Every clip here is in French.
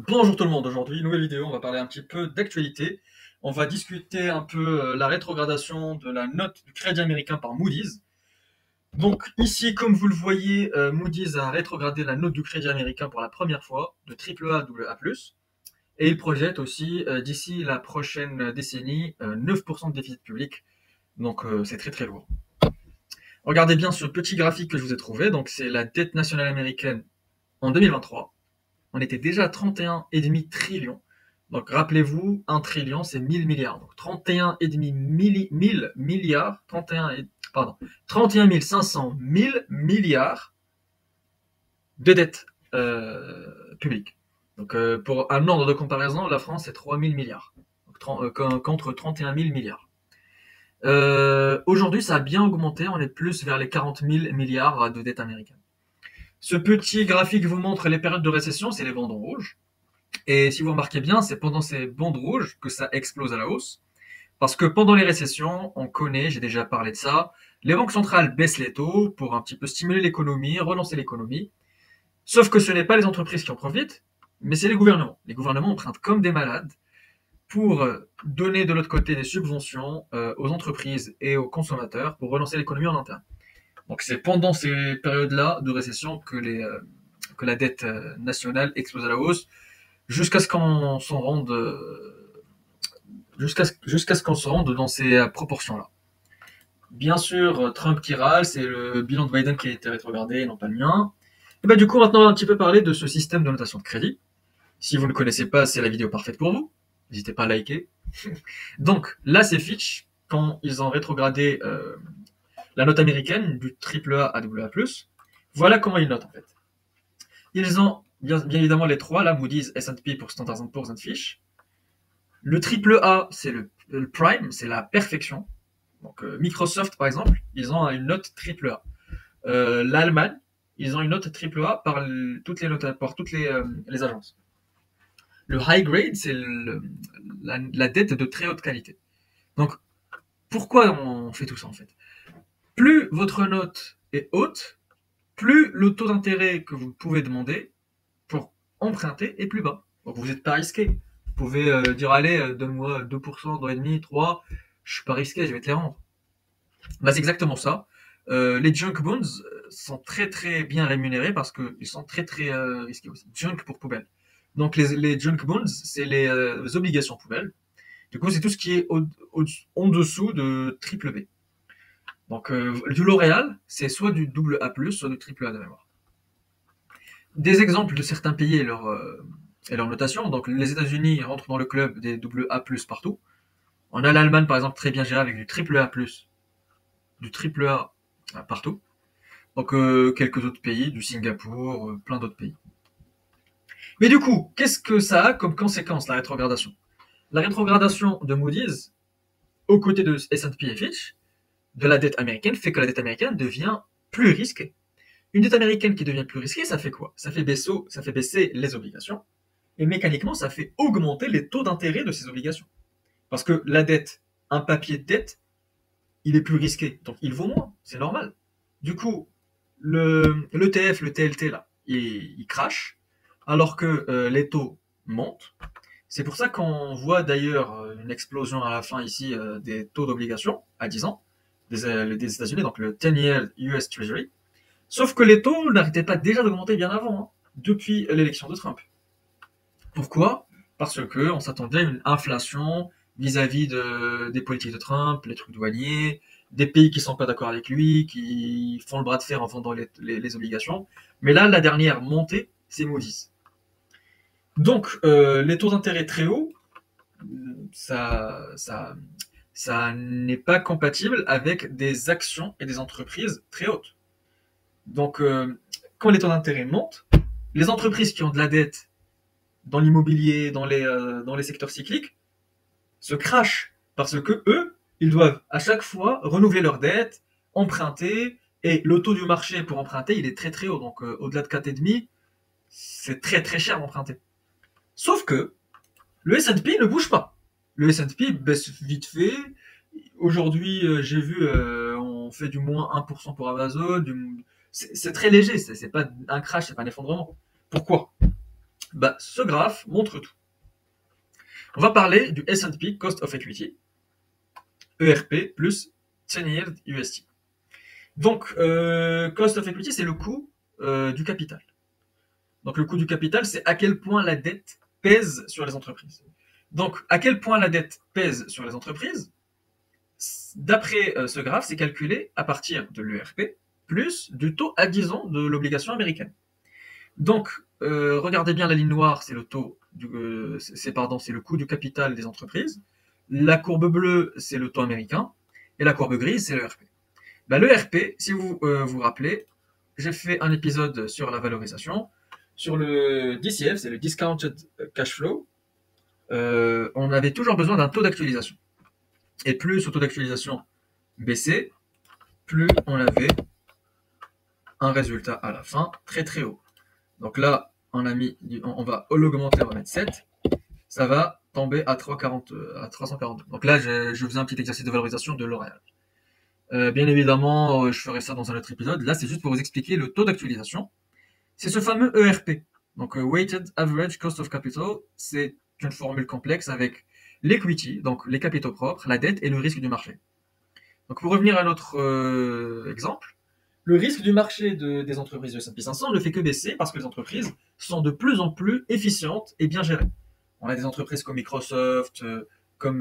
Bonjour tout le monde, aujourd'hui nouvelle vidéo, on va parler un petit peu d'actualité. On va discuter un peu la rétrogradation de la note du crédit américain par Moody's. Donc ici, comme vous le voyez, Moody's a rétrogradé la note du crédit américain pour la première fois, de AAA à AA+. Et il projette aussi, d'ici la prochaine décennie, 9% de déficit public. Donc c'est très très lourd. Regardez bien ce petit graphique que je vous ai trouvé, donc c'est la dette nationale américaine en 2023. On était déjà à 31,5 trillions. Donc rappelez-vous, 1 trillion, c'est 1000 milliards. Donc 31,5 1000 milliards, 31 500 1000 milliards de dettes publiques. Donc pour un ordre de comparaison, la France, c'est 3000 milliards. Contre 31 000 milliards. Aujourd'hui, ça a bien augmenté. On est plus vers les 40 000 milliards de dettes américaines. Ce petit graphique vous montre les périodes de récession, c'est les bandes rouges. Et si vous remarquez bien, c'est pendant ces bandes rouges que ça explose à la hausse. Parce que pendant les récessions, on connaît, j'ai déjà parlé de ça, les banques centrales baissent les taux pour un petit peu stimuler l'économie, relancer l'économie. Sauf que ce n'est pas les entreprises qui en profitent, mais c'est les gouvernements. Les gouvernements empruntent comme des malades pour donner de l'autre côté des subventions aux entreprises et aux consommateurs pour relancer l'économie en interne. Donc c'est pendant ces périodes-là de récession que la dette nationale explose à la hausse jusqu'à ce qu'on s'en rende jusqu'à ce qu'on se rende dans ces proportions-là. Bien sûr, Trump qui râle, c'est le bilan de Biden qui a été rétrogradé, non pas le mien. Et bah, du coup, maintenant, on va un petit peu parler de ce système de notation de crédit. Si vous ne connaissez pas, c'est la vidéo parfaite pour vous. N'hésitez pas à liker. Donc, là, c'est Fitch, quand ils ont rétrogradé la note américaine du AAA à AA+. Voilà comment ils notent, en fait. Ils ont, bien évidemment, les trois, là, Moody's, S&P pour Standard & Poor's et Fitch. Le triple A, c'est le prime, c'est la perfection. Donc Microsoft, par exemple, ils ont une note triple A. L'Allemagne, ils ont une note triple A par toutes les agences. Le high grade, c'est la dette de très haute qualité. Donc, pourquoi on fait tout ça en fait? Plus votre note est haute, plus le taux d'intérêt que vous pouvez demander pour emprunter est plus bas. Donc vous n'êtes pas risqué. Vous pouvez dire allez, donne-moi 2%, 2,5%, 3%, je suis pas risqué, je vais te les rendre. Bah, c'est exactement ça. Les junk bonds sont très très bien rémunérés parce qu'ils sont très très risqués aussi. Junk pour poubelle. Donc les junk bonds, c'est les obligations poubelles. Du coup, c'est tout ce qui est en dessous de triple B. Donc du L'Oréal, c'est soit du double A+, soit du triple A de mémoire. Des exemples de certains pays et leur notation. Donc les États-Unis rentrent dans le club des double A+ partout. On a l'Allemagne par exemple très bien gérée avec du triple A+, du triple A partout. Donc quelques autres pays, du Singapour, plein d'autres pays. Mais du coup, qu'est-ce que ça a comme conséquence, la rétrogradation? La rétrogradation de Moody's, aux côtés de S&P et Fitch, de la dette américaine, fait que la dette américaine devient plus risquée. Une dette américaine qui devient plus risquée, ça fait quoi? Ça fait baisser les obligations, et mécaniquement, ça fait augmenter les taux d'intérêt de ces obligations. Parce que la dette, un papier de dette, il est plus risqué, donc il vaut moins, c'est normal. Du coup, l'ETF, le TLT, là, il crache, alors que les taux montent. C'est pour ça qu'on voit d'ailleurs une explosion à la fin ici des taux d'obligation à 10 ans des États-Unis, donc le 10-year US Treasury. Sauf que les taux n'arrêtaient pas déjà d'augmenter bien avant, hein, depuis l'élection de Trump. Pourquoi? Parce que on s'attendait à une inflation vis-à-vis des politiques de Trump, les trucs douaniers, des pays qui sont pas d'accord avec lui, qui font le bras de fer en vendant les obligations. Mais là, la dernière montée, c'est Moody's. Donc, les taux d'intérêt très hauts, ça, ça, ça n'est pas compatible avec des actions et des entreprises très hautes. Donc, quand les taux d'intérêt montent, les entreprises qui ont de la dette dans l'immobilier, dans les secteurs cycliques, se crachent parce que eux, ils doivent à chaque fois renouveler leurs dettes, emprunter, et le taux du marché pour emprunter, il est très très haut. Donc au-delà de 4,5, c'est très très cher d'emprunter. Sauf que le S&P ne bouge pas. Le S&P baisse vite fait. Aujourd'hui, j'ai vu, on fait du moins 1% pour Amazon. C'est très léger, c'est pas un crash, c'est pas un effondrement. Pourquoi? Bah, ce graphe montre tout. On va parler du S&P Cost of Equity, ERP plus 10-year UST. Donc, Cost of Equity, c'est le coût du capital. Donc, le coût du capital, c'est à quel point la dette pèse sur les entreprises. Donc, à quel point la dette pèse sur les entreprises, d'après ce graphe, c'est calculé à partir de l'ERP plus du taux à 10 ans de l'obligation américaine. Donc, regardez bien la ligne noire, c'est le taux c'est le coût du capital des entreprises. La courbe bleue, c'est le taux américain. Et la courbe grise, c'est l'ERP. Ben, l'ERP, si vous vous rappelez, j'ai fait un épisode sur la valorisation. Sur le DCF, c'est le Discounted Cash Flow, on avait toujours besoin d'un taux d'actualisation. Et plus ce taux d'actualisation baissait, plus on avait un résultat à la fin très très haut. Donc là, on va l'augmenter, on va mettre 7. Ça va tomber à 342. Donc là, je faisais un petit exercice de valorisation de L'Oréal. Bien évidemment, je ferai ça dans un autre épisode. Là, c'est juste pour vous expliquer le taux d'actualisation. C'est ce fameux ERP. Donc, Weighted Average Cost of Capital, c'est une formule complexe avec l'equity, donc les capitaux propres, la dette et le risque du marché. Donc, pour revenir à notre exemple, le risque du marché des entreprises de S&P 500 ne fait que baisser parce que les entreprises sont de plus en plus efficientes et bien gérées. On a des entreprises comme Microsoft, comme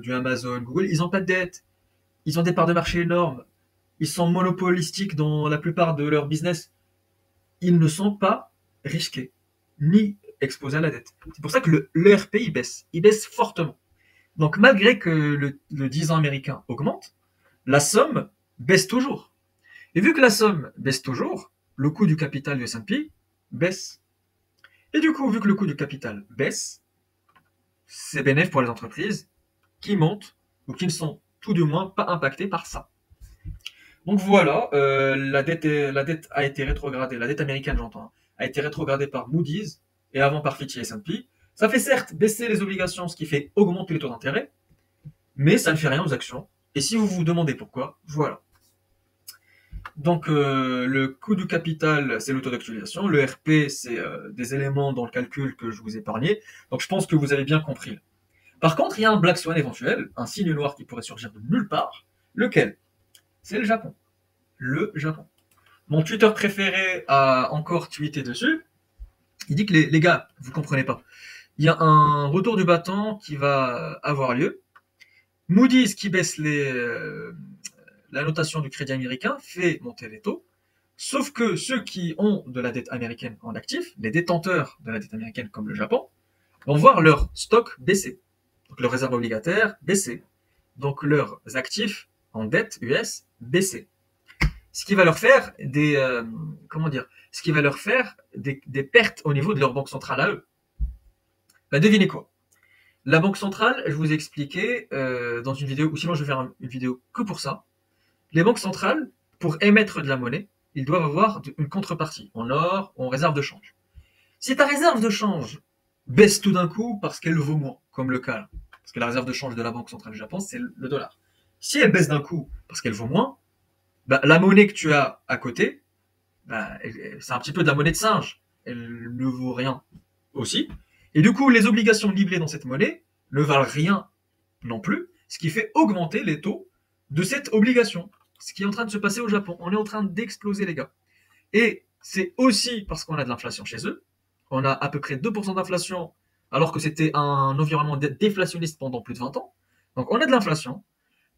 du Amazon, Google, ils n'ont pas de dette, ils ont des parts de marché énormes, ils sont monopolistiques dans la plupart de leur business. Ils ne sont pas risqués, ni exposés à la dette. C'est pour ça que l'ERP, il baisse fortement. Donc malgré que le 10 ans américain augmente, la somme baisse toujours. Et vu que la somme baisse toujours, le coût du capital du S&P baisse. Et du coup, vu que le coût du capital baisse, c'est bénéfique pour les entreprises qui montent ou qui ne sont tout du moins pas impactées par ça. Donc voilà, la dette a été rétrogradée, la dette américaine j'entends, a été rétrogradée par Moody's et avant par Fitch et S&P. Ça fait certes baisser les obligations, ce qui fait augmenter les taux d'intérêt, mais ça ne fait rien aux actions. Et si vous vous demandez pourquoi, voilà. Donc le coût du capital, c'est le taux d'actualisation. Le RP, c'est des éléments dans le calcul que je vous ai épargnés. Donc je pense que vous avez bien compris. Par contre, il y a un black swan éventuel, un signe noir qui pourrait surgir de nulle part. Lequel? C'est le Japon. Le Japon. Mon Twitter préféré a encore tweeté dessus. Il dit que les gars, vous comprenez pas. Il y a un retour du bâton qui va avoir lieu. Moody's qui baisse la notation du crédit américain fait monter les taux. Sauf que ceux qui ont de la dette américaine en actif, les détenteurs de la dette américaine comme le Japon, vont voir leur stock baisser. Donc leurs réserves obligataires baisser. Donc leurs actifs en dette US baisser. Ce qui va leur faire ce qui va leur faire des pertes au niveau de leur banque centrale à eux. Bah, devinez quoi? La banque centrale, je vous ai expliqué dans une vidéo, ou sinon je vais faire une vidéo que pour ça. Les banques centrales, pour émettre de la monnaie, ils doivent avoir une contrepartie, en or ou en réserve de change. Si ta réserve de change baisse tout d'un coup parce qu'elle vaut moins, comme le cas là, parce que la réserve de change de la Banque centrale du Japon, c'est le dollar. Si elle baisse d'un coup parce qu'elle vaut moins, bah, la monnaie que tu as à côté, bah, c'est un petit peu de la monnaie de singe. Elle ne vaut rien aussi. Et du coup, les obligations livrées dans cette monnaie ne valent rien non plus, ce qui fait augmenter les taux de cette obligation. Ce qui est en train de se passer au Japon. On est en train d'exploser, les gars. Et c'est aussi parce qu'on a de l'inflation chez eux. On a à peu près 2% d'inflation, alors que c'était un environnement déflationniste pendant plus de 20 ans. Donc on a de l'inflation,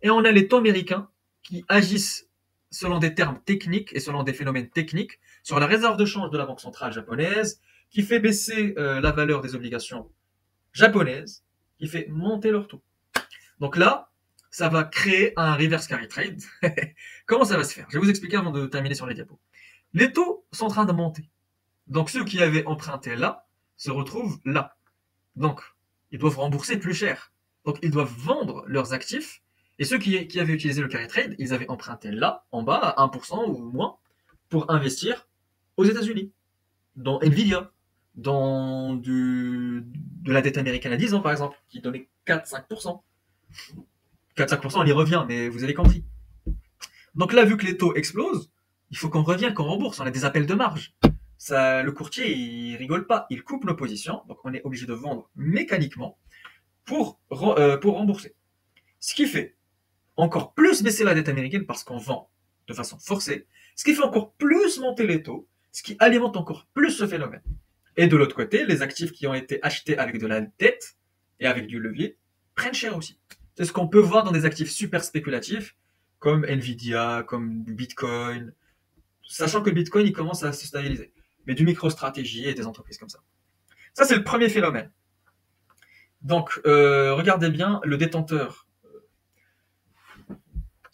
et on a les taux américains qui agissent selon des termes techniques et selon des phénomènes techniques sur la réserve de change de la Banque centrale japonaise, qui fait baisser la valeur des obligations japonaises, qui fait monter leur taux. Donc là, ça va créer un reverse carry trade. Comment ça va se faire? Je vais vous expliquer avant de terminer sur les diapos. Les taux sont en train de monter. Donc ceux qui avaient emprunté là se retrouvent là. Donc ils doivent rembourser plus cher. Donc ils doivent vendre leurs actifs. Et ceux qui avaient utilisé le carry trade, ils avaient emprunté là, en bas, à 1% ou moins, pour investir aux États-Unis, dans Nvidia, dans de la dette américaine à 10 ans par exemple, qui donnait 4-5%. 4-5%, on y revient, mais vous avez compris. Donc là, vu que les taux explosent, il faut qu'on revienne, qu'on rembourse. On a des appels de marge. le courtier, il rigole pas, il coupe nos positions, donc on est obligé de vendre mécaniquement pour rembourser. Ce qui fait encore plus baisser la dette américaine parce qu'on vend de façon forcée, ce qui fait encore plus monter les taux, ce qui alimente encore plus ce phénomène. Et de l'autre côté, les actifs qui ont été achetés avec de la dette et avec du levier prennent cher aussi. C'est ce qu'on peut voir dans des actifs super spéculatifs comme Nvidia, comme du Bitcoin, sachant que le Bitcoin il commence à se stabiliser, mais du micro-stratégie et des entreprises comme ça. Ça, c'est le premier phénomène. Donc, regardez bien le détenteur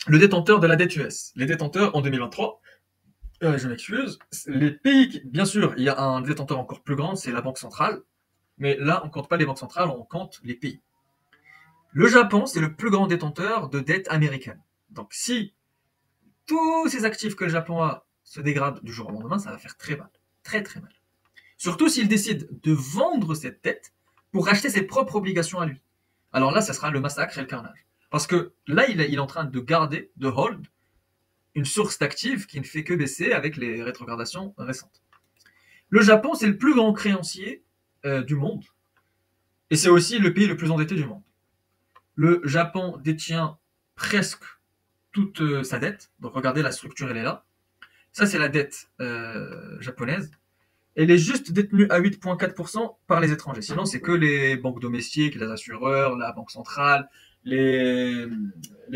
de la dette US. Les détenteurs en 2023, je m'excuse, les pays, bien sûr, il y a un détenteur encore plus grand, c'est la Banque centrale, mais là, on ne compte pas les banques centrales, on compte les pays. Le Japon, c'est le plus grand détenteur de dette américaine. Donc, si tous ces actifs que le Japon a se dégradent du jour au lendemain, ça va faire très mal. Très, très mal. Surtout s'il décide de vendre cette dette pour racheter ses propres obligations à lui. Alors là, ça sera le massacre et le carnage. Parce que là, il est en train de garder, de hold, une source d'actifs qui ne fait que baisser avec les rétrogradations récentes. Le Japon, c'est le plus grand créancier du monde. Et c'est aussi le pays le plus endetté du monde. Le Japon détient presque toute sa dette. Donc regardez, la structure, elle est là. Ça, c'est la dette japonaise. Elle est juste détenue à 8,4% par les étrangers. Sinon, c'est que les banques domestiques, les assureurs, la banque centrale, les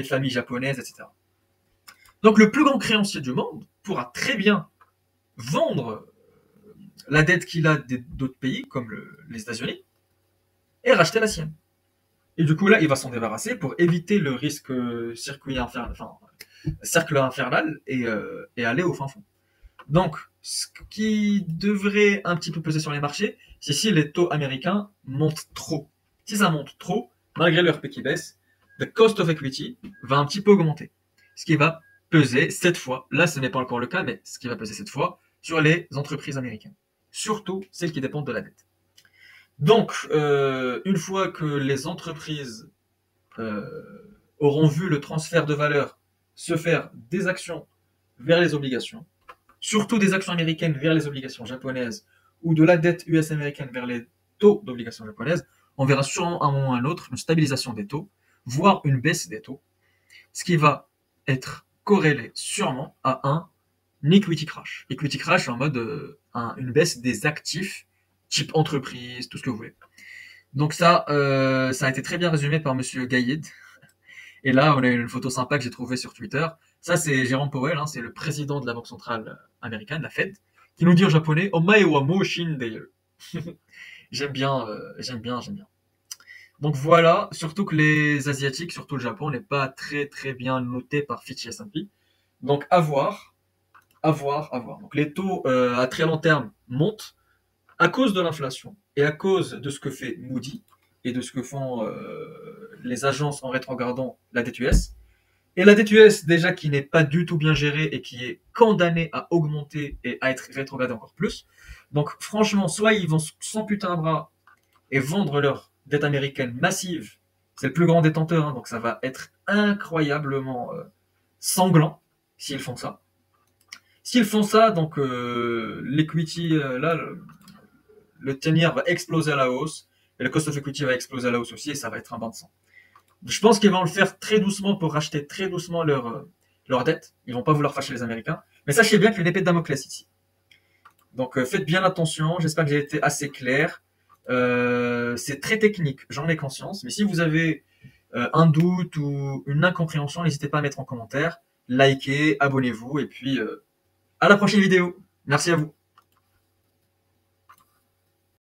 familles japonaises, etc. Donc le plus grand créancier du monde pourra très bien vendre la dette qu'il a d'autres pays, comme les États-Unis, et racheter la sienne. Et du coup, là, il va s'en débarrasser pour éviter le risque cercle infernal et aller au fin fond. Donc, ce qui devrait un petit peu peser sur les marchés, c'est si les taux américains montent trop. Si ça monte trop, malgré leur RP qui baisse, le cost of equity va un petit peu augmenter. Ce qui va peser cette fois, là ce n'est pas encore le cas, mais ce qui va peser cette fois sur les entreprises américaines. Surtout celles qui dépendent de la dette. Donc, une fois que les entreprises auront vu le transfert de valeur se faire des actions vers les obligations, surtout des actions américaines vers les obligations japonaises ou de la dette US américaine vers les taux d'obligations japonaises, on verra sûrement à un moment ou à un autre une stabilisation des taux, voire une baisse des taux, ce qui va être corrélé sûrement à un equity crash. Equity crash en mode une baisse des actifs, type entreprise, tout ce que vous voulez. Donc ça a été très bien résumé par Monsieur Gaïd. Et là, on a une photo sympa que j'ai trouvée sur Twitter. Ça, c'est Jérôme Powell, c'est le président de la Banque centrale américaine, la Fed, qui nous dit en japonais Omae wa mo shinderu. J'aime bien. Donc voilà, surtout que les Asiatiques, surtout le Japon, n'est pas très très bien noté par Fitch et S&P. Donc à voir. Donc les taux à très long terme montent à cause de l'inflation et à cause de ce que fait Moody et de ce que font les agences en rétrogradant la dette US. Et la dette US, déjà qui n'est pas du tout bien gérée et qui est condamnée à augmenter et à être rétrogradée encore plus. Donc franchement, soit ils vont sans putain de bras et vendre leur dette américaine massive. C'est le plus grand détenteur, donc ça va être incroyablement sanglant s'ils font ça. S'ils font ça, donc l'equity, là, le 10-year va exploser à la hausse, et le cost of equity va exploser à la hausse aussi, et ça va être un bain de sang. Je pense qu'ils vont le faire très doucement pour racheter très doucement leur dette. Ils vont pas vouloir fâcher les Américains. Mais sachez bien qu'il y a une épée de Damoclès ici. Donc faites bien attention, j'espère que j'ai été assez clair. C'est très technique, j'en ai conscience, mais si vous avez un doute ou une incompréhension, n'hésitez pas à mettre en commentaire, likez, abonnez-vous, et puis à la prochaine vidéo. Merci à vous.